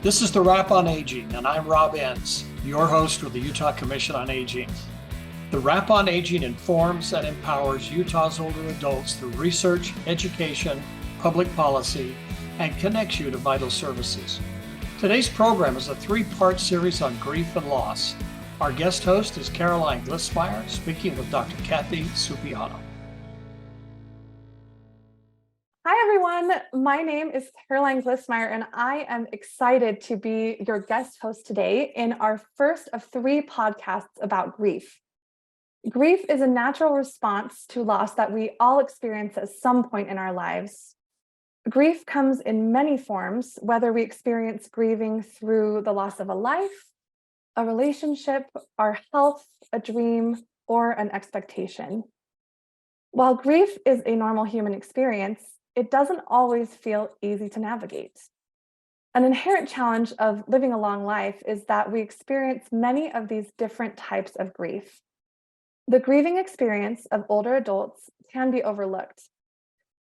This is the Wrap on Aging, and I'm Rob Enns, your host with the Utah Commission on Aging. The Wrap on Aging informs and empowers Utah's older adults through research, education, public policy, and connects you to vital services. Today's program is a three-part series on grief and loss. Our guest host is Caroline Glissmeyer, speaking with Dr. Kathy Supiano. Hi, everyone. My name is Caroline Glissmeyer, and I am excited to be your guest host today in our first of three podcasts about grief. Grief is a natural response to loss that we all experience at some point in our lives. Grief comes in many forms, whether we experience grieving through the loss of a life, a relationship, our health, a dream, or an expectation. While grief is a normal human experience, it doesn't always feel easy to navigate. An inherent challenge of living a long life is that we experience many of these different types of grief. The grieving experience of older adults can be overlooked.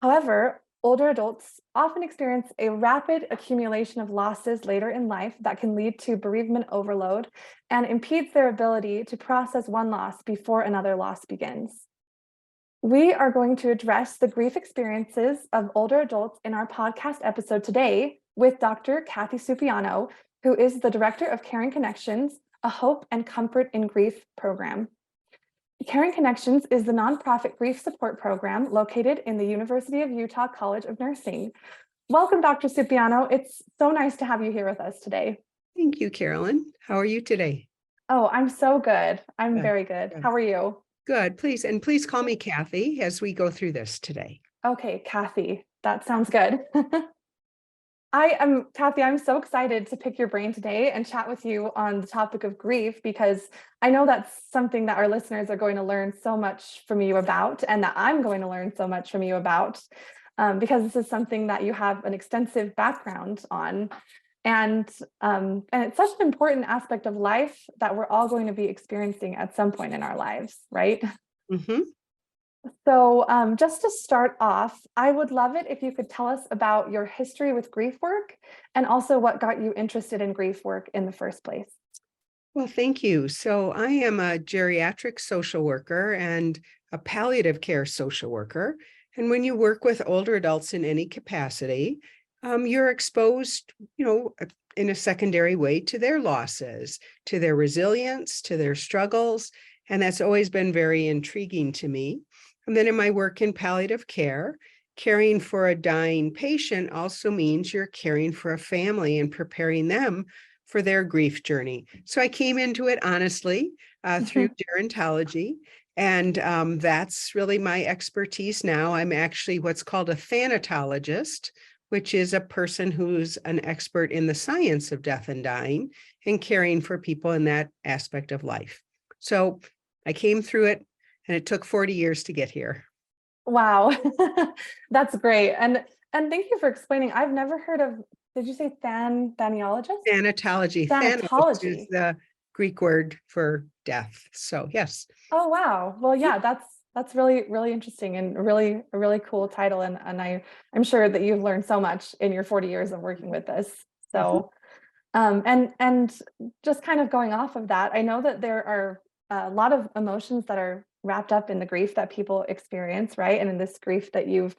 However, older adults often experience a rapid accumulation of losses later in life that can lead to bereavement overload and impedes their ability to process one loss before another loss begins. We are going to address the grief experiences of older adults in our podcast episode today with Dr. Kathy Supiano, who is the Director of Caring Connections, a Hope and Comfort in Grief program. Caring Connections is the nonprofit grief support program located in the University of Utah College of Nursing. Welcome, Dr. Supiano. It's so nice to have you here with us today. Thank you, Carolyn. How are you today? Oh, I'm so good. I'm very good. How are you? Good. Please call me Kathy as we go through this today. Okay, Kathy, that sounds good. Kathy, I'm so excited to pick your brain today and chat with you on the topic of grief, because I know that's something that our listeners are going to learn so much from you about, and that I'm going to learn so much from you about, because this is something that you have an extensive background on. And it's such an important aspect of life that we're all going to be experiencing at some point in our lives, right? Mm-hmm. So just to start off, I would love it if you could tell us about your history with grief work and also what got you interested in grief work in the first place. Well, thank you. So I am a geriatric social worker and a palliative care social worker. And when you work with older adults in any capacity, you're exposed, in a secondary way to their losses, to their resilience, to their struggles. And that's always been very intriguing to me. And then in my work in palliative care, caring for a dying patient also means you're caring for a family and preparing them for their grief journey. So I came into it honestly through gerontology. And that's really my expertise now. I'm actually what's called a thanatologist, which is a person who's an expert in the science of death and dying and caring for people in that aspect of life. So I came through it, and it took 40 years to get here. Wow, that's great. And thank you for explaining. I've never heard of, did you say thanatologist? Thanatology. Thanos is the Greek word for death. So yes. Oh, wow. Well, yeah, that's really, really interesting and a really cool title. And I'm sure that you've learned so much in your 40 years of working with this. So, and just kind of going off of that, I know that there are a lot of emotions that are wrapped up in the grief that people experience, right? And in this grief that you've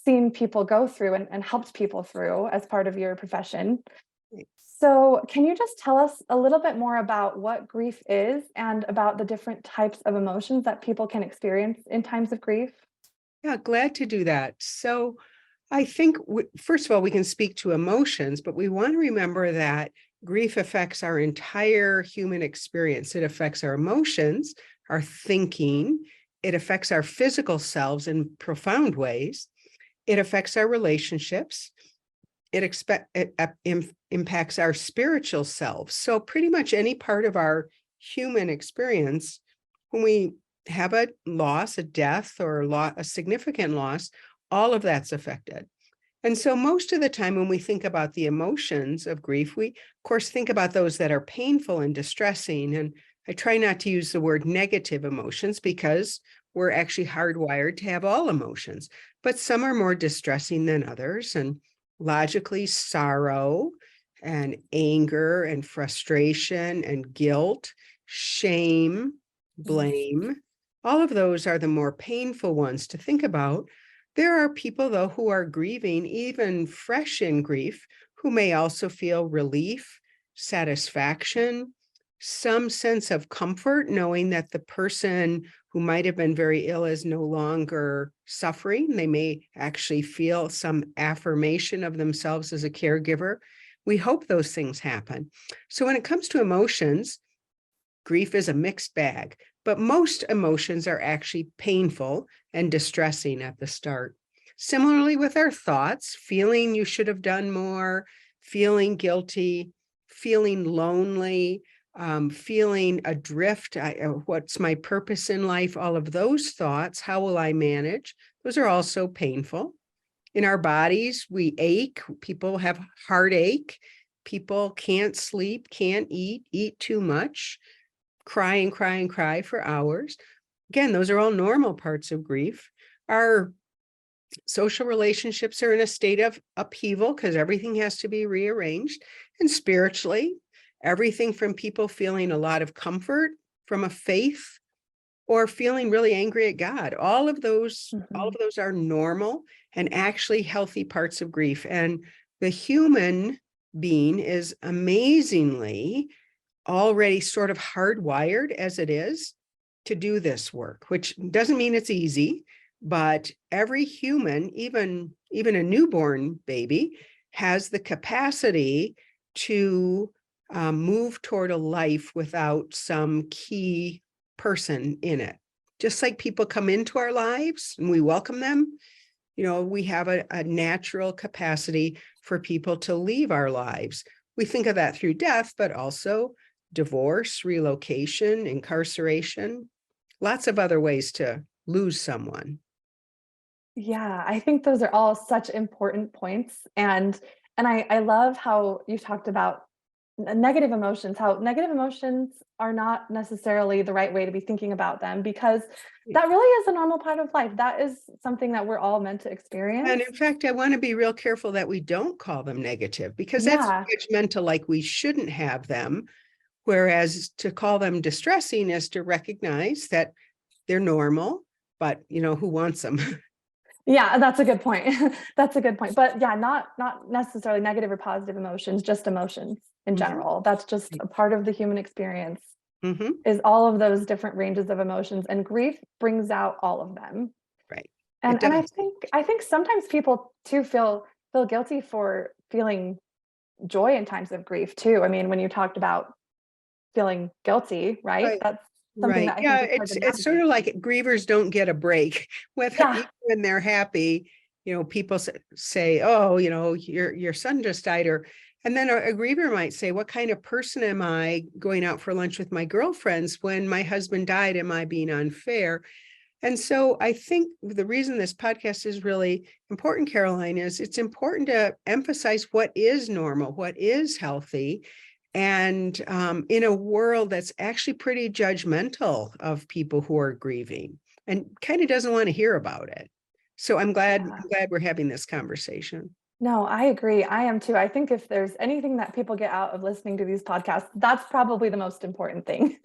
seen people go through and helped people through as part of your profession. So can you just tell us a little bit more about what grief is and about the different types of emotions that people can experience in times of grief? Yeah, glad to do that. So I think, first of all, we can speak to emotions, but we want to remember that grief affects our entire human experience. It affects our emotions, our thinking. It affects our physical selves in profound ways. It affects our relationships. It impacts our spiritual selves. So pretty much any part of our human experience, when we have a loss, a death, or a significant loss, all of that's affected. And so most of the time when we think about the emotions of grief, we, of course, think about those that are painful and distressing. And I try not to use the word negative emotions because we're actually hardwired to have all emotions, but some are more distressing than others. And logically, sorrow and anger and frustration and guilt, shame, blame. All of those are the more painful ones to think about. There are people, though, who are grieving, even fresh in grief, who may also feel relief, satisfaction, some sense of comfort, knowing that the person who might have been very ill is no longer suffering. They may actually feel some affirmation of themselves as a caregiver. We hope those things happen. So when it comes to emotions, grief is a mixed bag, but most emotions are actually painful and distressing at the start. Similarly with our thoughts, feeling you should have done more, feeling guilty, feeling lonely, feeling adrift, what's my purpose in life, all of those thoughts, how will I manage? Those are also painful. In our bodies, we ache, people have heartache, people can't sleep, can't eat too much, cry and cry and cry for hours. Again, those are all normal parts of grief. Our social relationships are in a state of upheaval because everything has to be rearranged. And spiritually, everything from people feeling a lot of comfort from a faith or feeling really angry at God. All of those are normal and actually healthy parts of grief. And the human being is amazingly already sort of hardwired as it is to do this work, which doesn't mean it's easy, but every human, even a newborn baby, has the capacity to move toward a life without some key person in it. Just like people come into our lives and we welcome them, we have a natural capacity for people to leave our lives. We think of that through death, but also divorce, relocation, incarceration, lots of other ways to lose someone. Yeah, I think those are all such important points. And I love how you talked about negative emotions, how negative emotions are not necessarily the right way to be thinking about them, because that really is a normal part of life. That is something that we're all meant to experience. And in fact, I want to be real careful that we don't call them negative, because that's judgmental, like we shouldn't have them. Whereas to call them distressing is to recognize that they're normal, but who wants them? Yeah, that's a good point. That's a good point. But yeah, not necessarily negative or positive emotions, just emotions in general. That's just a part of the human experience, is all of those different ranges of emotions, and grief brings out all of them. Right. And I think sometimes people too feel guilty for feeling joy in times of grief too. I mean, when you talked about feeling guilty, right? That's something that I think is hard to it's sort of like grievers don't get a break even when they're happy. People say, oh, your son just died, and then a griever might say, what kind of person am I going out for lunch with my girlfriends when my husband died? Am I being unfair? And so I think the reason this podcast is really important, Caroline, is it's important to emphasize what is normal, what is healthy. And in a world that's actually pretty judgmental of people who are grieving and kind of doesn't want to hear about it. So I'm glad we're having this conversation. No, I agree. I am too. I think if there's anything that people get out of listening to these podcasts, that's probably the most important thing,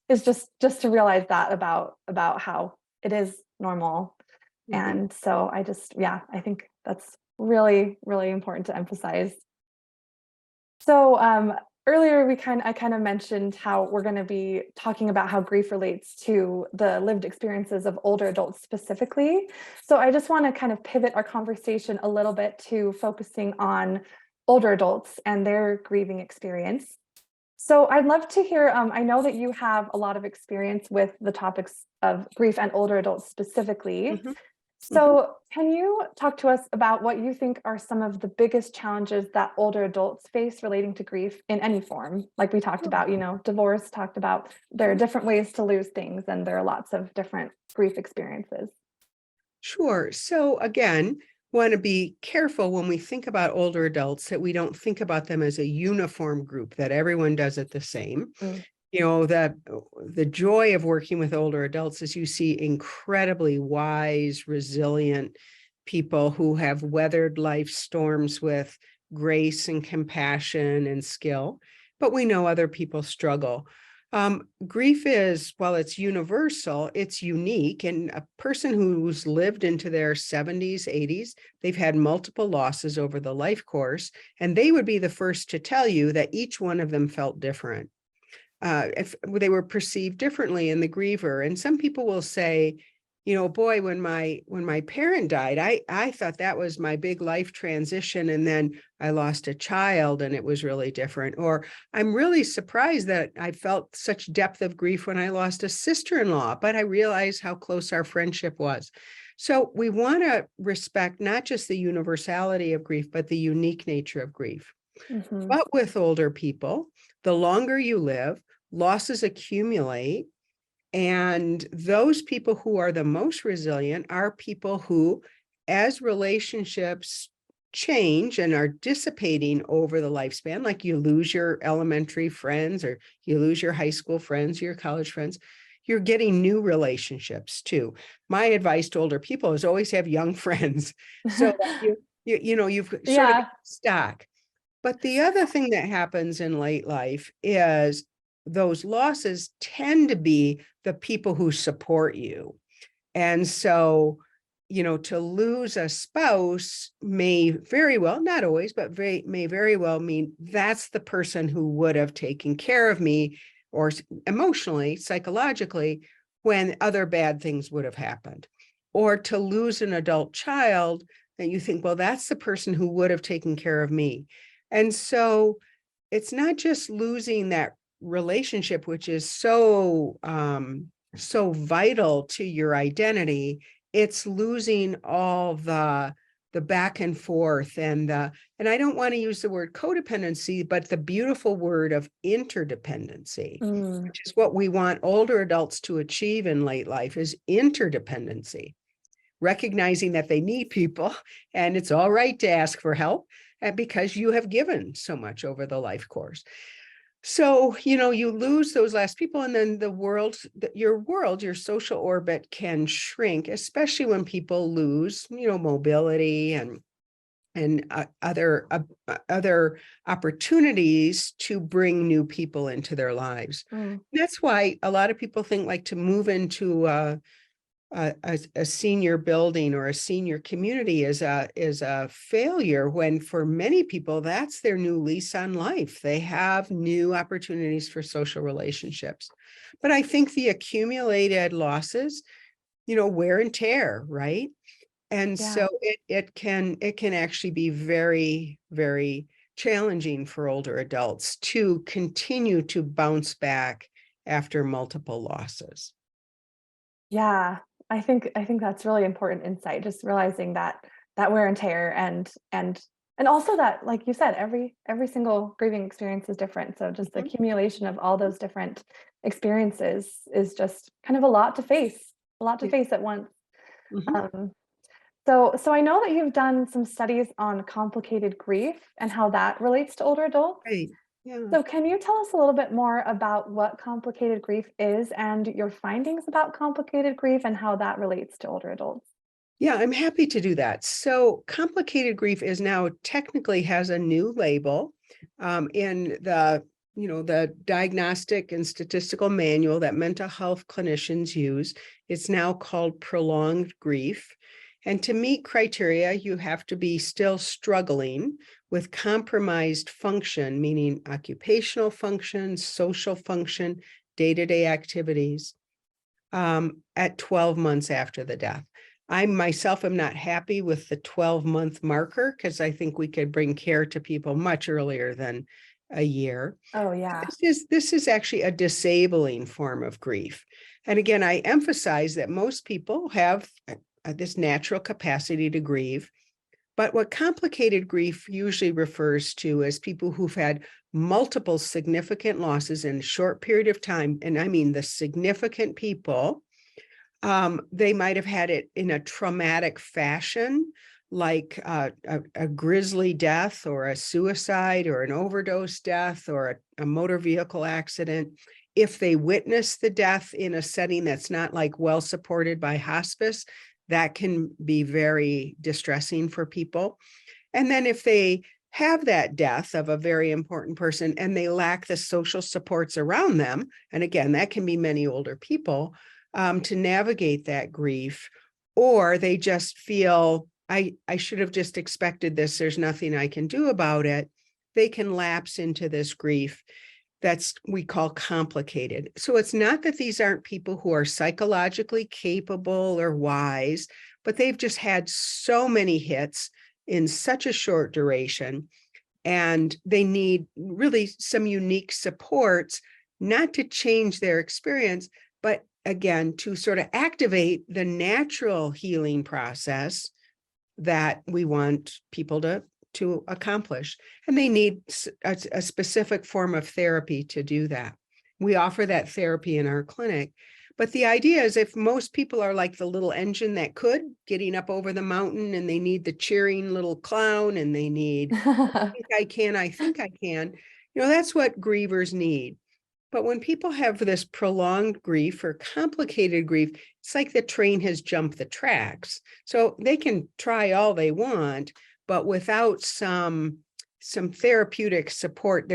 is just to realize that about how it is normal. And so I think that's really, really important to emphasize. So earlier I kind of mentioned how we're going to be talking about how grief relates to the lived experiences of older adults specifically. So I just want to kind of pivot our conversation a little bit to focusing on older adults and their grieving experience. So I'd love to hear, I know that you have a lot of experience with the topics of grief and older adults specifically. So can you talk to us about what you think are some of the biggest challenges that older adults face relating to grief in any form? Like we talked about, divorce, talked about there are different ways to lose things, and there are lots of different grief experiences. Sure. So again, want to be careful when we think about older adults that we don't think about them as a uniform group, that everyone does it the same. That the joy of working with older adults is you see incredibly wise, resilient people who have weathered life storms with grace and compassion and skill, but we know other people struggle. Grief is, while it's universal, it's unique. And a person who's lived into their 70s, 80s, they've had multiple losses over the life course, and they would be the first to tell you that each one of them felt different. If they were perceived differently in the griever. And some people will say, boy, when my parent died, I thought that was my big life transition. And then I lost a child and it was really different. Or I'm really surprised that I felt such depth of grief when I lost a sister-in-law, but I realized how close our friendship was. So we want to respect not just the universality of grief, but the unique nature of grief. Mhm. But with older people, the longer you live, losses accumulate. And those people who are the most resilient are people who, as relationships change and are dissipating over the lifespan, like you lose your elementary friends or you lose your high school friends, your college friends, you're getting new relationships too. My advice to older people is always have young friends. So that you've sort of Yeah. got stock. But the other thing that happens in late life is those losses tend to be the people who support you. And so, to lose a spouse may very well, not always, but may very well mean that's the person who would have taken care of me, or emotionally, psychologically, when other bad things would have happened. Or to lose an adult child, that you think, well, that's the person who would have taken care of me. And so it's not just losing that relationship, which is so vital to your identity. It's losing all the back and forth and I don't want to use the word codependency, but the beautiful word of interdependency, which is what we want older adults to achieve in late life, is interdependency. Recognizing that they need people and it's all right to ask for help, because you have given so much over the life course. So, you lose those last people, and then your social orbit can shrink, especially when people lose, mobility and other opportunities to bring new people into their lives. That's why a lot of people think like to move into a senior building or a senior community is a failure, when for many people that's their new lease on life. They have new opportunities for social relationships. But I think the accumulated losses, wear and tear, right? And so it can actually be very, very challenging for older adults to continue to bounce back after multiple losses. Yeah, I think that's really important insight, just realizing that wear and tear and also that, like you said, every single grieving experience is different. So just the accumulation of all those different experiences is just kind of a lot to face at once. So I know that you've done some studies on complicated grief and how that relates to older adults. Right. Yeah. So can you tell us a little bit more about what complicated grief is and your findings about complicated grief and how that relates to older adults? Yeah, I'm happy to do that. So complicated grief is now technically has a new label in the diagnostic and statistical manual that mental health clinicians use. It's now called prolonged grief. And to meet criteria, you have to be still struggling with compromised function, meaning occupational function, social function, day-to-day activities, at 12 months after the death. I myself am not happy with the 12-month marker, because I think we could bring care to people much earlier than a year. Oh, yeah. This is actually a disabling form of grief. And again, I emphasize that most people have this natural capacity to grieve. But what complicated grief usually refers to is people who've had multiple significant losses in a short period of time. And I mean the significant people, they might have had it in a traumatic fashion, like a grisly death or a suicide or an overdose death or a motor vehicle accident. If they witness the death in a setting that's not like well supported by hospice, that can be very distressing for people. And then if they have that death of a very important person and they lack the social supports around them. And again, that can be many older people to navigate that grief, or they just feel, I should have just expected this. There's nothing I can do about it. They can lapse into this grief we call complicated. So it's not that these aren't people who are psychologically capable or wise, but they've just had so many hits in such a short duration, and they need really some unique supports, not to change their experience, but again, to sort of activate the natural healing process that we want people to accomplish. And they need a specific form of therapy to do that. We offer that therapy in our clinic. But the idea is, if most people are like the little engine that could, getting up over the mountain, and they need the cheering little clown, and they need, I think I can, that's what grievers need. But when people have this prolonged grief or complicated grief, it's like the train has jumped the tracks. So they can try all they want, but without some therapeutic support,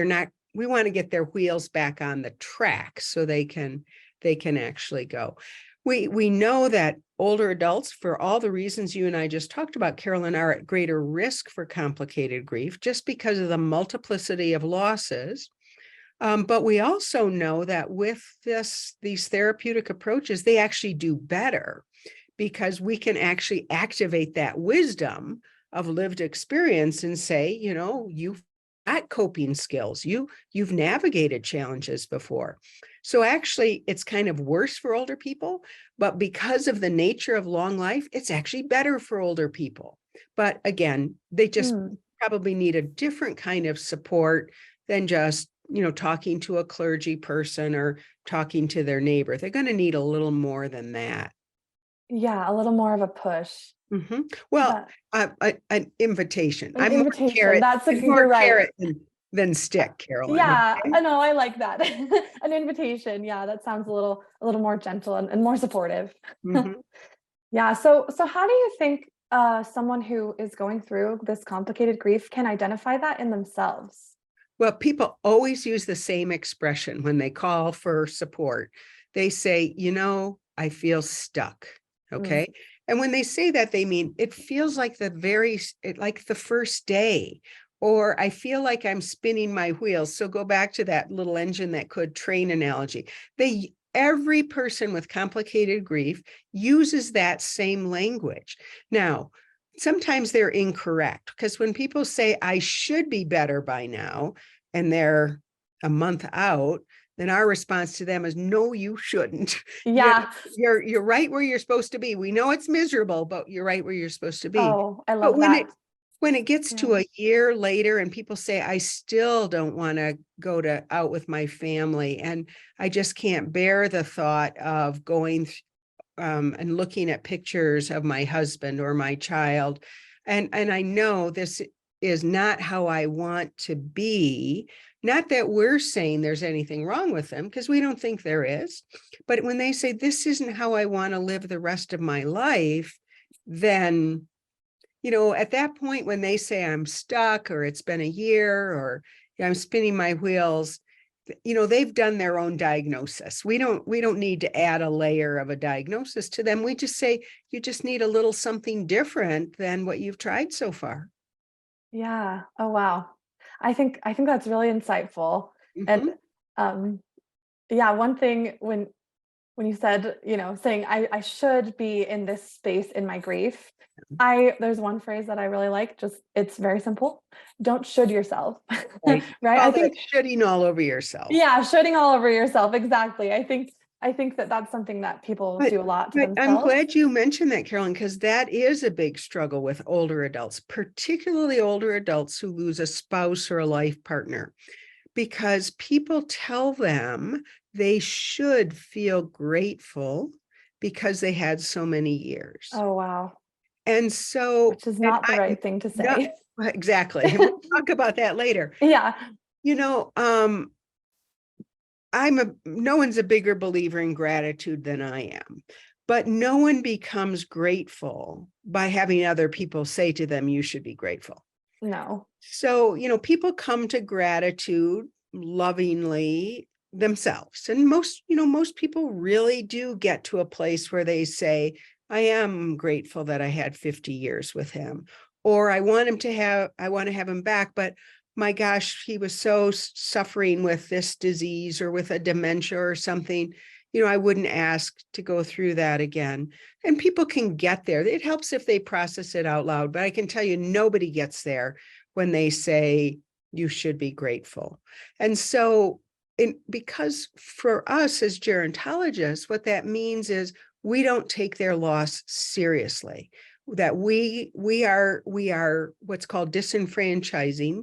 we want to get their wheels back on the track so they can actually go. We know that older adults, for all the reasons you and I just talked about, Carolyn, are at greater risk for complicated grief just because of the multiplicity of losses. But we also know that with these therapeutic approaches, they actually do better because we can actually activate that wisdom of lived experience and say, you've got coping skills, you've navigated challenges before. So actually, it's kind of worse for older people, but because of the nature of long life, it's actually better for older people. But again, they just probably need a different kind of support than just, talking to a clergy person or talking to their neighbor. They're going to need a little more than that. Yeah, a little more of a push. Mm-hmm. Well, an invitation. An invitation. You're right. Carrot than stick, Carolyn. Yeah, okay? I know. I like that. An invitation. Yeah, that sounds a little more gentle and more supportive. Mm-hmm. Yeah. So how do you think someone who is going through this complicated grief can identify that in themselves? Well, people always use the same expression when they call for support. They say, I feel stuck. Okay. Mm. And when they say that, they mean it feels like like the first day, or I feel like I'm spinning my wheels. So go back to that little engine that could train analogy. Every person with complicated grief uses that same language. Now, sometimes they're incorrect, because when people say I should be better by now, and they're a month out, then our response to them is, no, you shouldn't. Yeah. You're right where you're supposed to be. We know it's miserable, but you're right where you're supposed to be. Oh, I love that. When it gets to a year later and people say, I still don't want to go out with my family, and I just can't bear the thought of going and looking at pictures of my husband or my child. And I know this is not how I want to be. Not that we're saying there's anything wrong with them, because we don't think there is. But when they say, this isn't how I want to live the rest of my life, then, at that point, when they say I'm stuck, or it's been a year, or I'm spinning my wheels, they've done their own diagnosis. We don't need to add a layer of a diagnosis to them. We just say, you just need a little something different than what you've tried so far. Yeah. Oh, wow. I think that's really insightful. Mm-hmm. And yeah, one thing when you said, saying I should be in this space in my grief, there's one phrase that I really like. It's very simple. Don't should yourself. Right. Right. I think shoulding all over yourself. Yeah. Shoulding all over yourself. Exactly. I think that's something that people do a lot to themselves. I'm glad you mentioned that, Carolyn, because that is a big struggle with older adults, particularly older adults who lose a spouse or a life partner, because people tell them they should feel grateful because they had so many years. Oh, wow. And so, which is not the right thing to say. Exactly. We'll talk about that later. Yeah. No one's a bigger believer in gratitude than I am, but no one becomes grateful by having other people say to them, you should be grateful. No. So, people come to gratitude lovingly themselves. And most people really do get to a place where they say, I am grateful that I had 50 years with him, or I want to have him back, but my gosh, he was so suffering with this disease or with a dementia or something. I wouldn't ask to go through that again. And people can get there. It helps if they process it out loud, but I can tell you, nobody gets there when they say you should be grateful. And so, because for us as gerontologists, what that means is we don't take their loss seriously, that we are what's called disenfranchising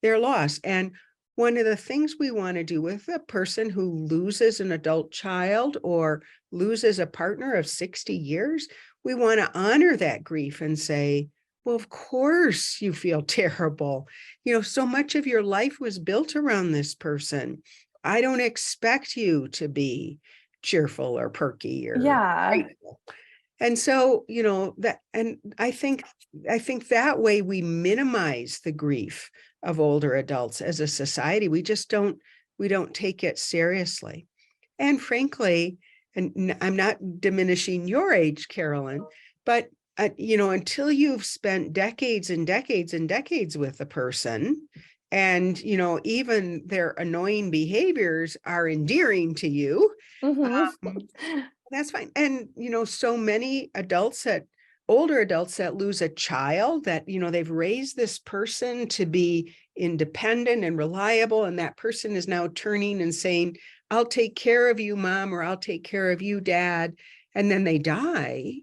their loss. And one of the things we want to do with a person who loses an adult child or loses a partner of 60 years, we want to honor that grief and say, well, of course you feel terrible. So much of your life was built around this person. I don't expect you to be cheerful or perky or grateful. And so, and I think that way we minimize the grief of older adults as a society. We don't take it seriously. And frankly, and I'm not diminishing your age, Carolyn, but until you've spent decades and decades and decades with a person, and even their annoying behaviors are endearing to you, that's fine. And so many older adults that lose a child, that they've raised this person to be independent and reliable, and that person is now turning and saying, I'll take care of you, mom, or I'll take care of you, dad, and then they die.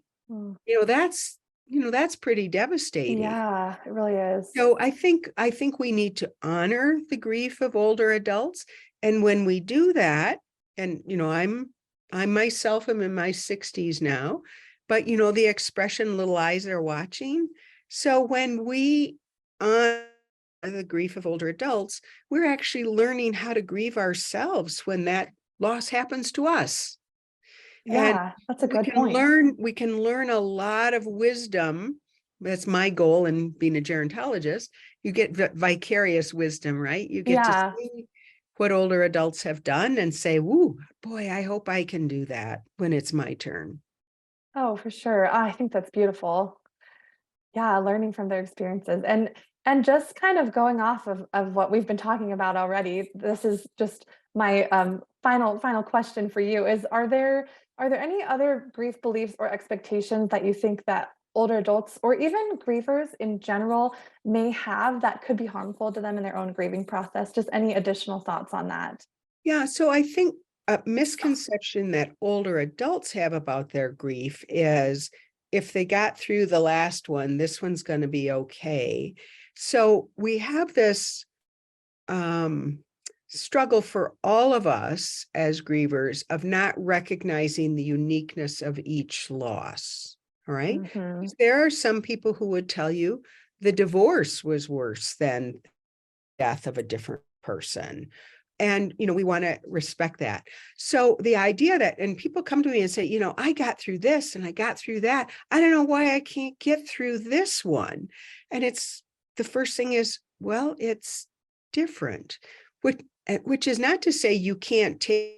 That's pretty devastating. Yeah, it really is. So I think we need to honor the grief of older adults. And when we do that, and I myself am in my 60s now, but the expression little eyes are watching. So when we honor the grief of older adults, we're actually learning how to grieve ourselves when that loss happens to us. Yeah, that's a good point. We can learn a lot of wisdom. That's my goal in being a gerontologist. You get vicarious wisdom, right? You get to see what older adults have done and say, "Woo, boy, I hope I can do that when it's my turn." Oh, for sure. I think that's beautiful. Yeah, learning from their experiences. And just kind of going off of what we've been talking about already, this is just my final question for you is, are there any other grief beliefs or expectations that you think that older adults or even grievers in general may have that could be harmful to them in their own grieving process? Just any additional thoughts on that? Yeah, so I think a misconception that older adults have about their grief is, if they got through the last one, this one's going to be okay. So we have this struggle for all of us as grievers of not recognizing the uniqueness of each loss. All right. There are some people who would tell you the divorce was worse than death of a different person. And, we want to respect that. So the idea that, and people come to me and say, I got through this and I got through that. I don't know why I can't get through this one. And the first thing is, well, it's different, which is not to say you can't take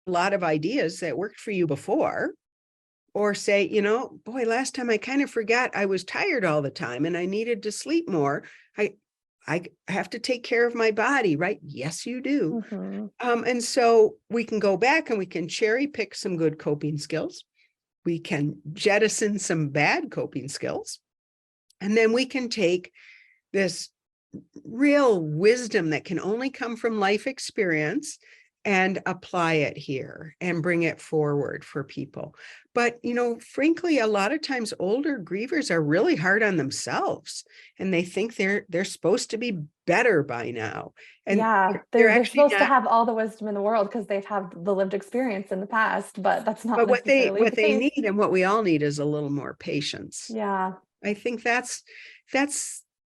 a lot of ideas that worked for you before, or say, boy, last time I kind of forgot I was tired all the time and I needed to sleep more. I have to take care of my body, right? Yes, you do. And so we can go back and we can cherry pick some good coping skills. We can jettison some bad coping skills. And then we can take this real wisdom that can only come from life experience and apply it here and bring it forward for people. But, frankly, a lot of times older grievers are really hard on themselves and they think they're supposed to be better by now. And they're supposed to have all the wisdom in the world because they've had the lived experience in the past, but that's not what they case. need and what we all need is a little more patience. Yeah. I think that's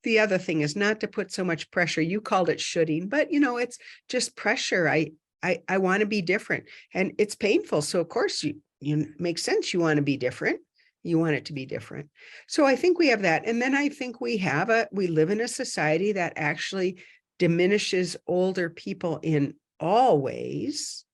the other thing, is not to put so much pressure. You called it shoulding, but it's just pressure. I want to be different and it's painful. So of course you makes sense. You want to be different. You want it to be different. So I think we have that. And then I think we live in a society that actually diminishes older people in all ways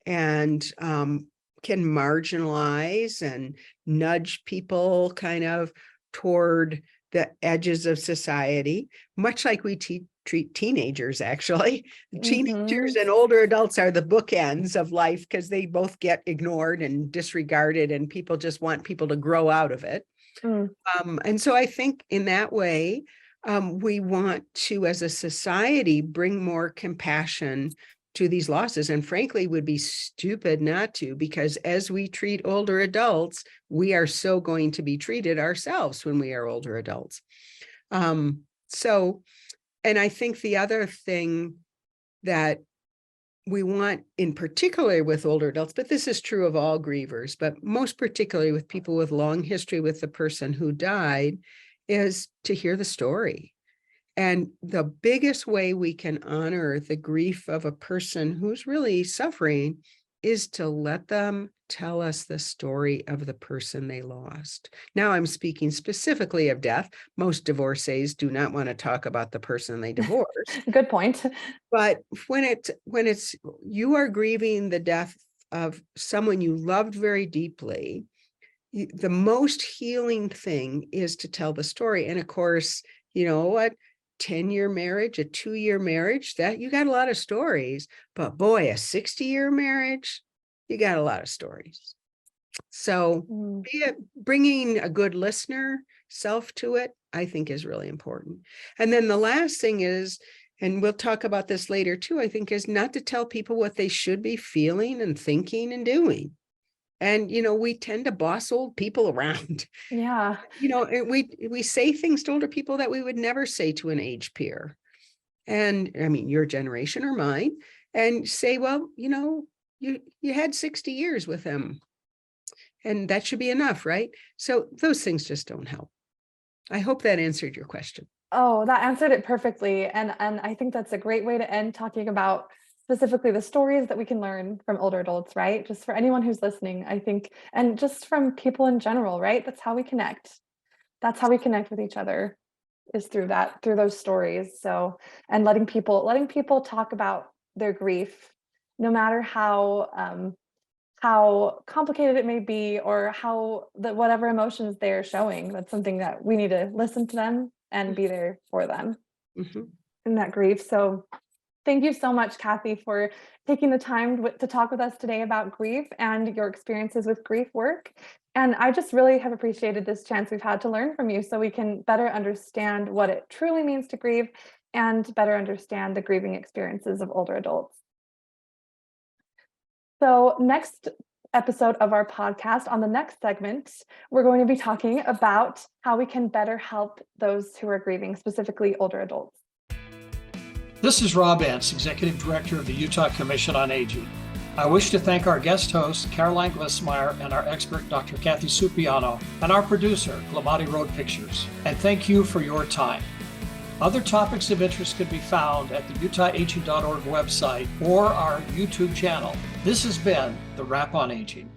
and can marginalize and nudge people kind of toward the edges of society, much like we treat teenagers, actually. Teenagers and older adults are the bookends of life because they both get ignored and disregarded, and people just want people to grow out of it. And so I think in that way, we want to, as a society, bring more compassion to these losses, and frankly would be stupid not to, because as we treat older adults, we are so going to be treated ourselves when we are older adults. And I think the other thing that we want, in particular with older adults, but this is true of all grievers, but most particularly with people with long history with the person who died, is to hear the story. And the biggest way we can honor the grief of a person who's really suffering is to let them tell us the story of the person they lost. Now I'm speaking specifically of death. Most divorcees do not want to talk about the person they divorced. Good point. But when it's you are grieving the death of someone you loved very deeply, the most healing thing is to tell the story. And of course, you know what? 10-year marriage, a 2-year marriage, that you got a lot of stories, but boy, a 60-year marriage, you got a lot of stories. So bringing a good listener self to it, I think is really important. And then the last thing is, and we'll talk about this later too, I think, is not to tell people what they should be feeling and thinking and doing. And, you know, we tend to boss old people around. Yeah. You know, we say things to older people that we would never say to an age peer. And I mean, your generation or mine, and say, well, you know, you had 60 years with them and that should be enough, right? So those things just don't help. I hope that answered your question. Oh, that answered it perfectly. And I think that's a great way to end talking about specifically the stories that we can learn from older adults, right? Just for anyone who's listening, I think, and just from people in general, right? That's how we connect. That's how we connect with each other, is through those stories. So, and letting people talk about their grief, no matter how complicated it may be, or whatever emotions they're showing. That's something that we need to listen to them and be there for them in that grief. So thank you so much, Kathy, for taking the time to talk with us today about grief and your experiences with grief work. And I just really have appreciated this chance we've had to learn from you, so we can better understand what it truly means to grieve and better understand the grieving experiences of older adults. So next episode of our podcast, on the next segment, we're going to be talking about how we can better help those who are grieving, specifically older adults. This is Rob Entz, Executive Director of the Utah Commission on Aging. I wish to thank our guest host, Caroline Glissmeyer, and our expert, Dr. Kathy Supiano, and our producer, Glamati Road Pictures. And thank you for your time. Other topics of interest can be found at the utahaging.org website or our YouTube channel. This has been The Wrap on Aging.